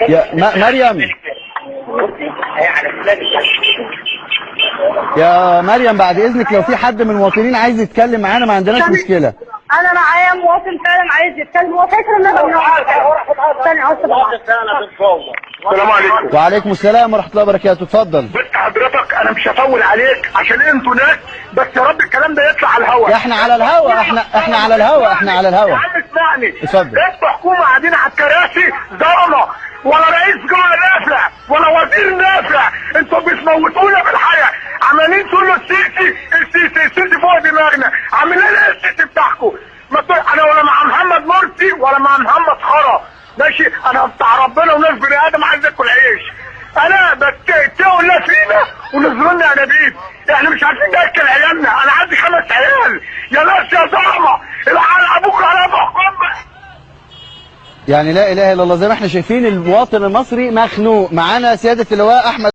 يا مريم، يا مريم بعد اذنك لو في حد من المواطنين عايز يتكلم معانا ما عندناش مشكله. انا معايا مواطن فعلا عايز يتكلم، هو فاكر ان انا السلام عليكم. وعليكم السلام ورحمه الله وبركاته، اتفضل. بس حضرتك انا مش هطول عليك عشان انتوا ناس، بس يا رب الكلام ده يطلع على الهوا. احنا على الهوا، احنا على الهوا، احنا على الهوا. يا عم اسمعني، اتفضل. انتوا حكومه قاعدين على الكراسي ظلمه، ولا رئيس جوه نافع ولا وزير نافع، انتوا بتموتونا بالحياه، عمالين تقولوا السيسي فوق دماغنا، عاملين ايه السيسي بتاعكم؟ انا ولا مع محمد مرسي ولا مع محمد خرا، ماشي؟ انا بتاع ربنا وناس بني ادم عايز ياكل عيش. انا بتقوا الله فينا ونزلوا لنا انابيب، احنا مش عارفين ناكل عيالنا، انا عندي 5 عيال، يا ناس يا ظلمه، العيال ابوك على حكم. يعني لا اله الا الله. زي ما احنا شايفين المواطن المصري مخنوق. معانا سياده اللواء احمد